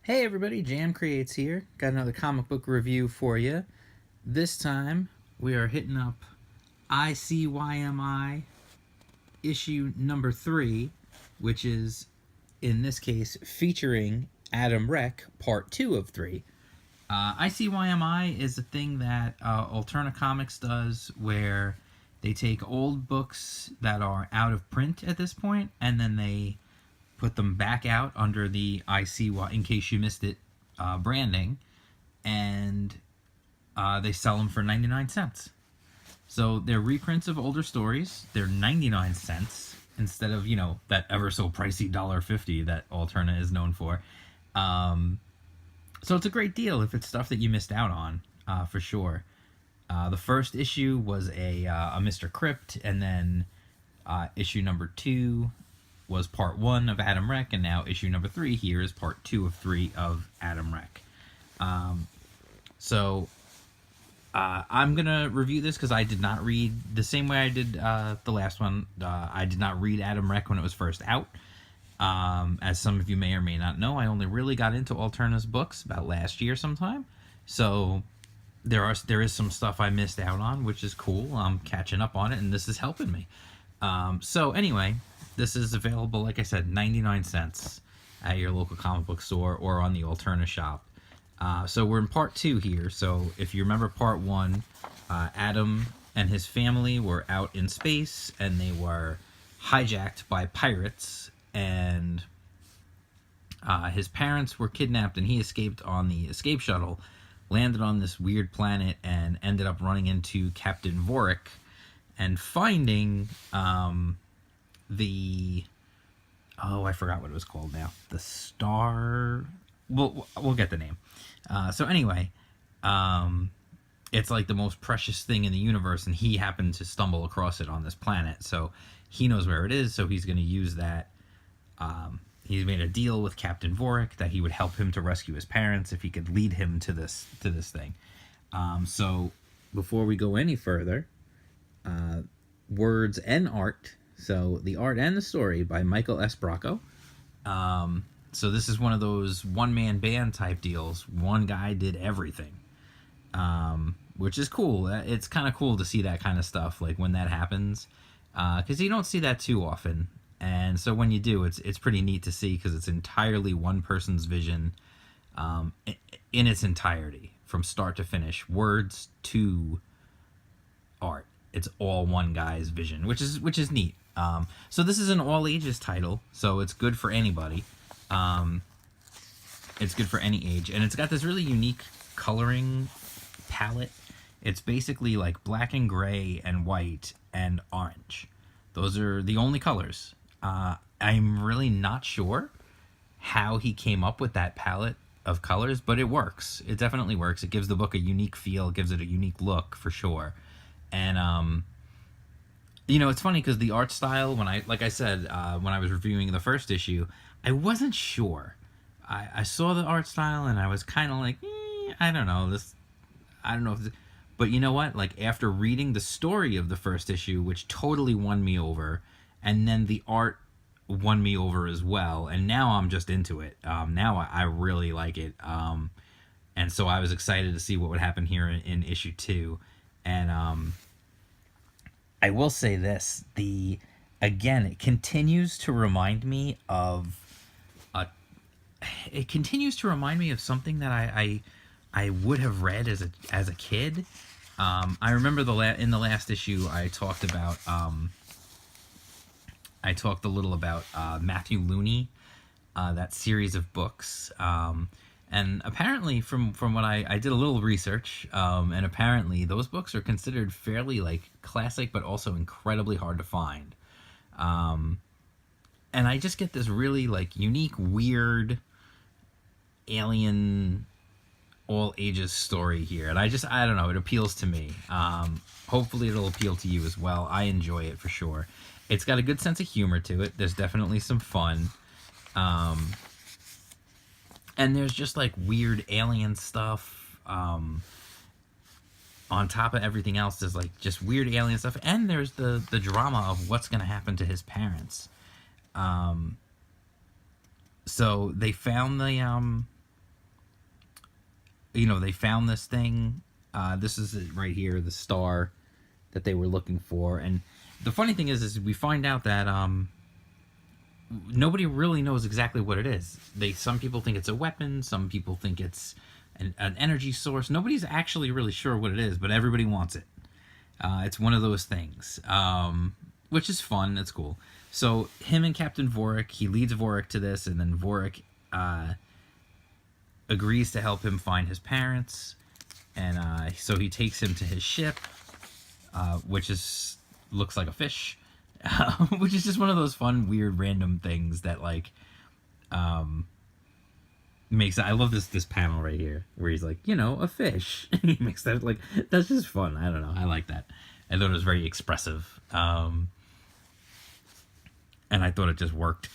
Hey everybody, Jam Creates here. Got another comic book review for you. This time we are hitting up ICYMI issue number 3, which is in this case featuring Adam Rec part 2 of 3. ICYMI is a thing that Alterna Comics does where they take old books that are out of print at this point and then they put them back out under the ICY, in case you missed it, branding, and they sell them for 99 cents. So they're reprints of older stories. They're 99 cents instead of, that ever so pricey $1.50 that Alterna is known for. So it's a great deal if it's stuff that you missed out on, for sure. The first issue was a Mr. Crypt, and then issue number 2 was part 1 of Adam Rec, and now issue number 3 here is part 2 of 3 of Adam Rec. I'm going to review this because I did not read the same way I did the last one. I did not read Adam Rec when it was first out. As some of you may or may not know, I only really got into Alterna's books about last year sometime. So there is some stuff I missed out on, which is cool. I'm catching up on it, and this is helping me. So anyway, this is available, like I said, 99 cents at your local comic book store or on the Alterna shop. So we're in part 2 here. So if you remember part 1, Adam and his family were out in space and they were hijacked by pirates, and his parents were kidnapped and he escaped on the escape shuttle, landed on this weird planet, and ended up running into Captain Voric and finding I forgot what it was called now. The Star... We'll get the name. So anyway, it's like the most precious thing in the universe, and he happened to stumble across it on this planet. So he knows where it is, so he's going to use that. He's made a deal with Captain Voric that he would help him to rescue his parents if he could lead him to this thing. So before we go any further, words and art. So the art and the story by Michael S. Bracco. So this is one of those one-man band type deals. One guy did everything, which is cool. It's kind of cool to see that kind of stuff, like when that happens, because you don't see that too often. And so when you do, it's pretty neat to see, because it's entirely one person's vision, in its entirety, from start to finish, words to art. It's all one guy's vision, which is neat. So this is an all ages title, so it's good for anybody. It's good for any age, and it's got this really unique coloring palette. It's basically like black and gray and white and orange. Those are the only colors. I'm really not sure how he came up with that palette of colors, but it works. It definitely works. It gives the book a unique feel, gives it a unique look for sure. And it's funny because the art style, when I was reviewing the first issue, I wasn't sure. I saw the art style and I was kind of like, I don't know this. I don't know if this, but you know what? Like, after reading the story of the first issue, which totally won me over, and then the art won me over as well, and now I'm just into it. Now I really like it. And so I was excited to see what would happen here in issue 2. And I will say this: it continues to remind me of something that I would have read as a kid. I remember in the last issue I talked a little about Matthew Looney, that series of books. And apparently, from what I did a little research, and apparently those books are considered fairly like classic, but also incredibly hard to find. And I just get this really like unique, weird, alien, all ages story here, and I don't know, it appeals to me. Hopefully, it'll appeal to you as well. I enjoy it for sure. It's got a good sense of humor to it. There's definitely some fun. And there's just like weird alien stuff. On top of everything else, there's like just weird alien stuff. And there's the drama of what's going to happen to his parents. So they found they found this thing. This is it right here, the star that they were looking for. And the funny thing is we find out that nobody really knows exactly what it is. Some people think it's a weapon. Some people think it's an energy source. Nobody's actually really sure what it is, but everybody wants it. It's one of those things, which is fun. It's cool. So him and Captain Voric, he leads Voric to this, and then Voric agrees to help him find his parents. And so he takes him to his ship, which looks like a fish, which is just one of those fun, weird, random things that makes. I love this panel right here where he's like, a fish. He makes that that's just fun. I don't know. I like that. I thought it was very expressive, and I thought it just worked.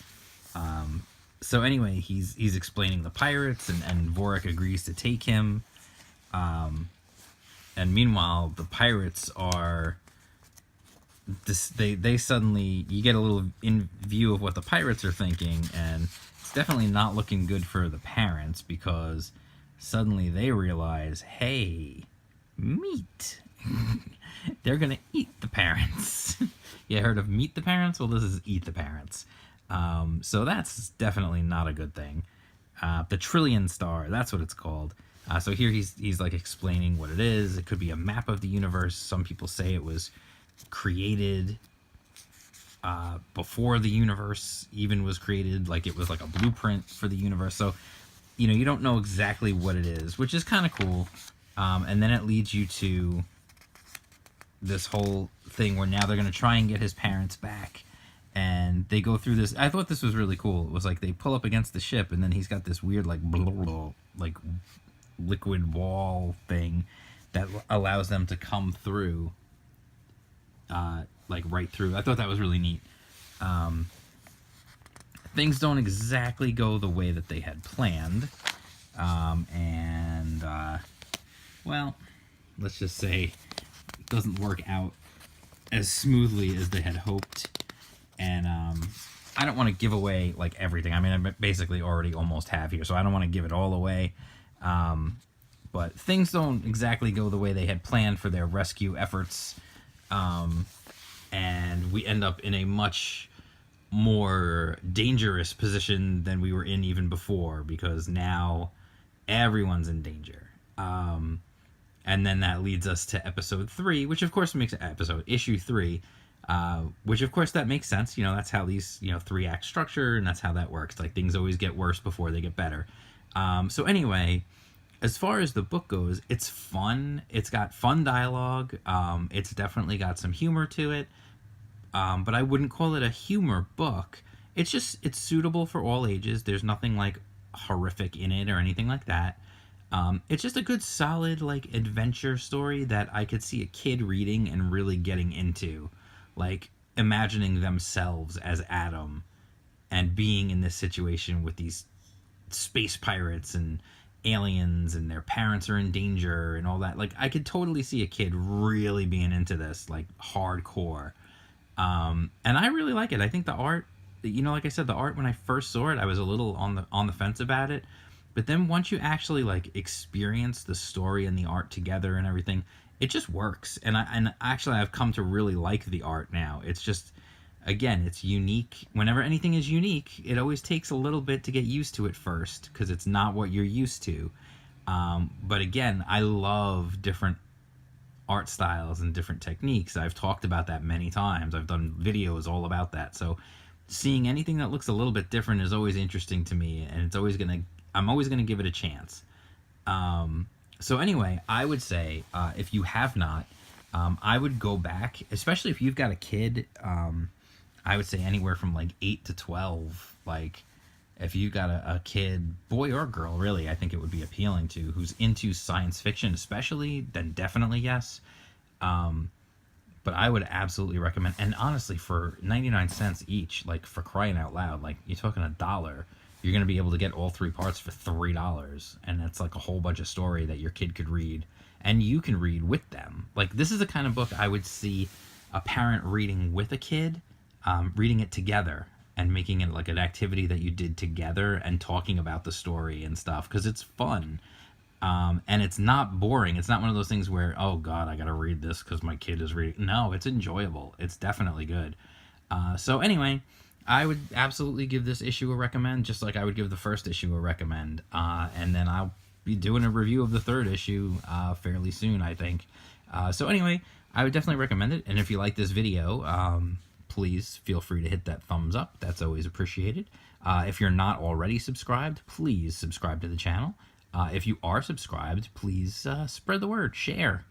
So anyway, he's explaining the pirates, and Voric agrees to take him. And meanwhile, the pirates are they suddenly, you get a little in view of what the pirates are thinking, and it's definitely not looking good for the parents, because suddenly they realize, hey, meat. They're gonna eat the parents. You heard of meet the parents? Well, this is eat the parents. So that's definitely not a good thing. The Trillion Star, that's what it's called. So here he's like explaining what it is. It could be a map of the universe. Some people say it was created before the universe even was created. Like it was like a blueprint for the universe. So, you don't know exactly what it is, which is kind of cool. And then it leads you to this whole thing where now they're going to try and get his parents back. And they go through this. I thought this was really cool. It was like they pull up against the ship, and then he's got this weird liquid wall thing that allows them to come through, right through. I thought that was really neat. Things don't exactly go the way that they had planned, well, let's just say it doesn't work out as smoothly as they had hoped. And I don't want to give away everything. I mean, I basically already almost have here, so I don't want to give it all away. But things don't exactly go the way they had planned for their rescue efforts. And we end up in a much more dangerous position than we were in even before, because now everyone's in danger. And then that leads us to episode 3, which of course makes issue 3, which of course that makes sense. That's how these, 3-act structure, and that's how that works. Things always get worse before they get better. So anyway, as far as the book goes, it's fun. It's got fun dialogue. It's definitely got some humor to it. But I wouldn't call it a humor book. It's suitable for all ages. There's nothing horrific in it or anything like that. It's just a good, solid, adventure story that I could see a kid reading and really getting into. Imagining themselves as Adam and being in this situation with these space pirates and aliens, and their parents are in danger and all that. I could totally see a kid really being into this, hardcore. And I really like it. I think the art, like I said, the art, when I first saw it, I was a little on the fence about it. But then once you actually experience the story and the art together and everything, it just works. And I've come to really like the art now. It's just, again, it's unique. Whenever anything is unique, it always takes a little bit to get used to it first, because it's not what you're used to. But again, I love different art styles and different techniques. I've talked about that many times. I've done videos all about that. So seeing anything that looks a little bit different is always interesting to me, and I'm always gonna give it a chance. So anyway, I would say, if you have not, I would go back, especially if you've got a kid. I would say anywhere from 8 to 12. If you got a kid, boy or girl, really, I think it would be appealing to, who's into science fiction especially, then definitely yes. But I would absolutely recommend, and honestly, for 99 cents each, for crying out loud, you're talking $1, you're going to be able to get all 3 parts for $3, and that's a whole bunch of story that your kid could read, and you can read with them. This is the kind of book I would see a parent reading with a kid, reading it together, and making it an activity that you did together, and talking about the story and stuff, because it's fun. And it's not boring. It's not one of those things where, oh God, I gotta read this because my kid is reading. No, it's enjoyable. It's definitely good. So anyway, I would absolutely give this issue a recommend, just like I would give the first issue a recommend. And then I'll be doing a review of the third issue fairly soon, I think. So anyway, I would definitely recommend it. And if you like this video, please feel free to hit that thumbs up. That's always appreciated. If you're not already subscribed, please subscribe to the channel. If you are subscribed, please spread the word, share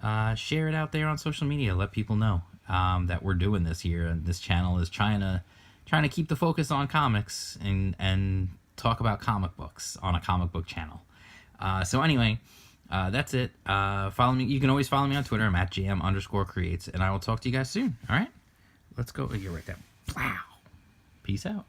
it out there on social media. Let people know that we're doing this here, and this channel is trying to keep the focus on comics and talk about comic books on a comic book channel. So anyway, that's it. Follow me. You can always follow me on Twitter. I'm at @jm_creates, and I will talk to you guys soon. All right, let's go. You're right there. Wow. Peace out.